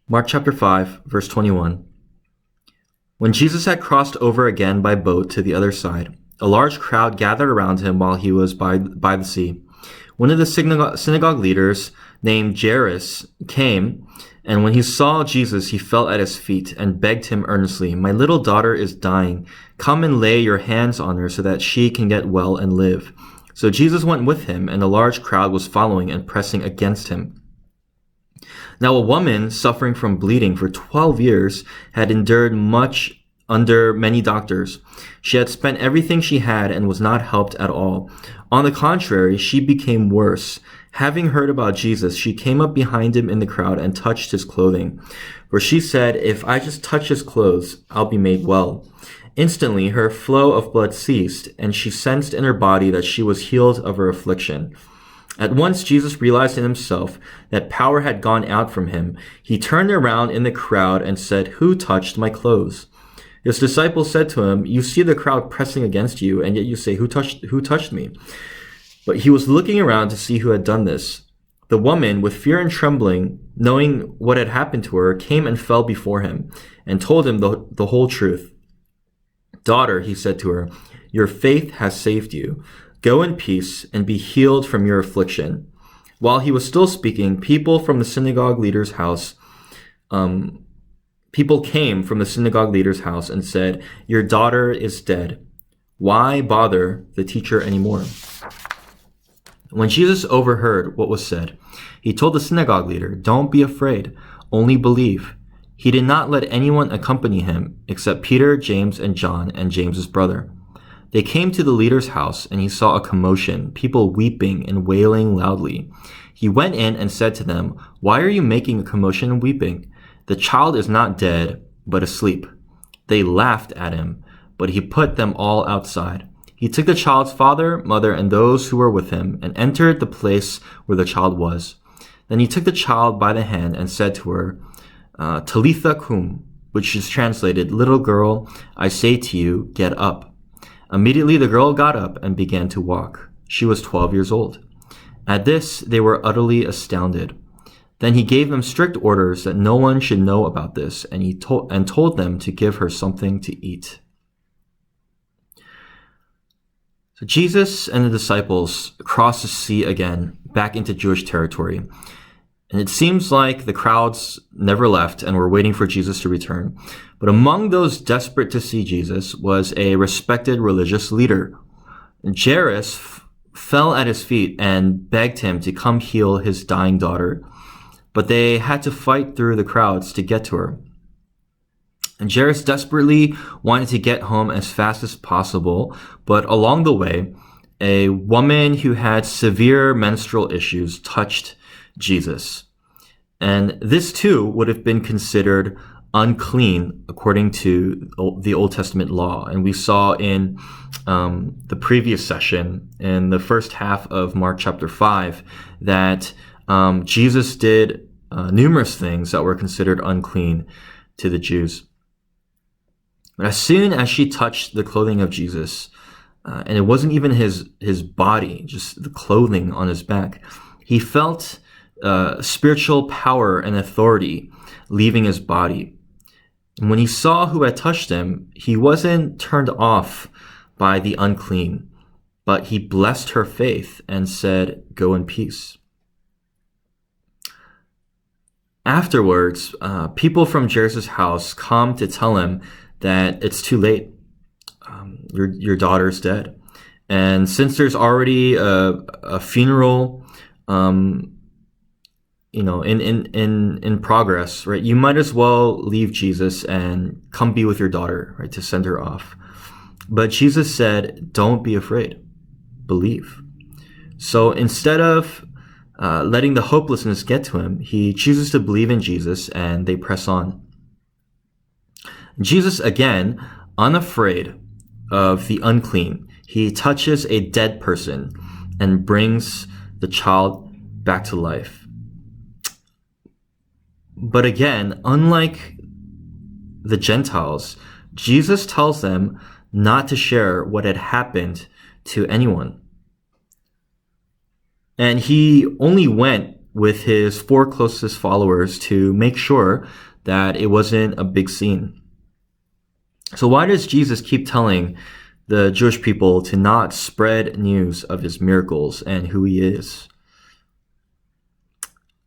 Mark chapter 5, verse 21. When Jesus had crossed over again by boat to the other side, a large crowd gathered around him while he was by the sea. One of the synagogue leaders, named Jairus, came, and when he saw Jesus, he fell at his feet and begged him earnestly, "My little daughter is dying. Come and lay your hands on her so that she can get well and live." So Jesus went with him, and a large crowd was following and pressing against him. Now a woman suffering from bleeding for 12 years had endured much under many doctors. She had spent everything she had and was not helped at all. On the contrary, she became worse. Having heard about Jesus, she came up behind him in the crowd and touched his clothing. For she said, "If I just touch his clothes, I'll be made well." Instantly, her flow of blood ceased, and she sensed in her body that she was healed of her affliction. At once Jesus realized in himself that power had gone out from him. He turned around in the crowd and said, "Who touched my clothes?" His disciples said to him, "You see the crowd pressing against you, and yet you say, 'Who touched me?'" But he was looking around to see who had done this. The woman, with fear and trembling, knowing what had happened to her, came and fell before him and told him the whole truth. "Daughter," he said to her, "your faith has saved you. Go in peace and be healed from your affliction." While he was still speaking, people came from the synagogue leader's house and said, "Your daughter is dead. Why bother the teacher anymore?" When Jesus overheard what was said, he told the synagogue leader, "Don't be afraid, only believe." He did not let anyone accompany him except Peter, James, and John, and James's brother. They came to the leader's house, and he saw a commotion, people weeping and wailing loudly. He went in and said to them, "Why are you making a commotion and weeping? The child is not dead, but asleep." They laughed at him, but he put them all outside. He took the child's father, mother, and those who were with him, and entered the place where the child was. Then he took the child by the hand and said to her, "Talitha cum," which is translated, "Little girl, I say to you, get up." Immediately the girl got up and began to walk. She was 12 years old. At this, they were utterly astounded. Then he gave them strict orders that no one should know about this, and told them to give her something to eat. So Jesus and the disciples crossed the sea again, back into Jewish territory. And it seems like the crowds never left and were waiting for Jesus to return. But among those desperate to see Jesus was a respected religious leader. Jairus fell at his feet and begged him to come heal his dying daughter. But they had to fight through the crowds to get to her. And Jairus desperately wanted to get home as fast as possible, but along the way, a woman who had severe menstrual issues touched Jesus. And this too would have been considered unclean according to the Old Testament law. And we saw in the previous session, in the first half of Mark chapter 5, that Jesus did numerous things that were considered unclean to the Jews. But as soon as she touched the clothing of Jesus, and it wasn't even his body, just the clothing on his back, he felt spiritual power and authority leaving his body. And when he saw who had touched him, he wasn't turned off by the unclean, but he blessed her faith and said, "Go in peace." Afterwards, people from Jairus' house come to tell him that it's too late. Your daughter's dead. And since there's already a funeral, in progress, right? You might as well leave Jesus and come be with your daughter, right? To send her off. But Jesus said, "Don't be afraid. Believe." So instead of letting the hopelessness get to him, he chooses to believe in Jesus, and they press on. Jesus, again, unafraid of the unclean, he touches a dead person and brings the child back to life. But again, unlike the Gentiles, Jesus tells them not to share what had happened to anyone. And he only went with his 4 closest followers to make sure that it wasn't a big scene. So why does Jesus keep telling the Jewish people to not spread news of his miracles and who he is?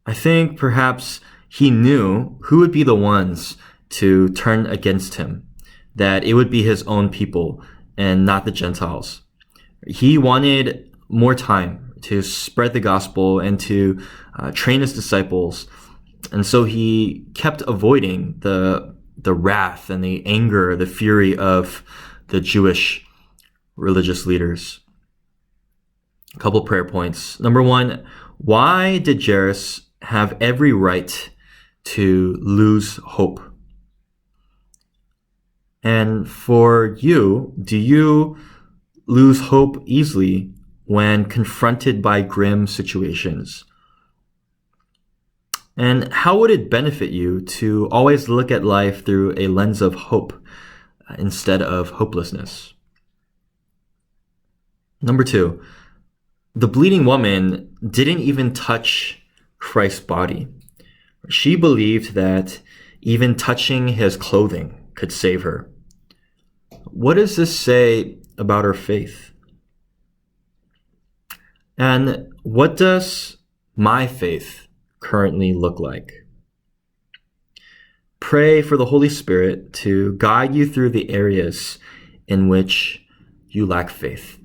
I think perhaps he knew who would be the ones to turn against him, that it would be his own people and not the Gentiles. He wanted more time to spread the gospel and to train his disciples. And so he kept avoiding the wrath and the anger, the fury of the Jewish religious leaders. A couple prayer points. Number 1, why did Jairus have every right to lose hope? And for you, do you lose hope easily when confronted by grim situations? And how would it benefit you to always look at life through a lens of hope instead of hopelessness? Number 2, the bleeding woman didn't even touch Christ's body. She believed that even touching his clothing could save her. What does this say about her faith? And what does my faith currently look like? Pray for the Holy Spirit to guide you through the areas in which you lack faith.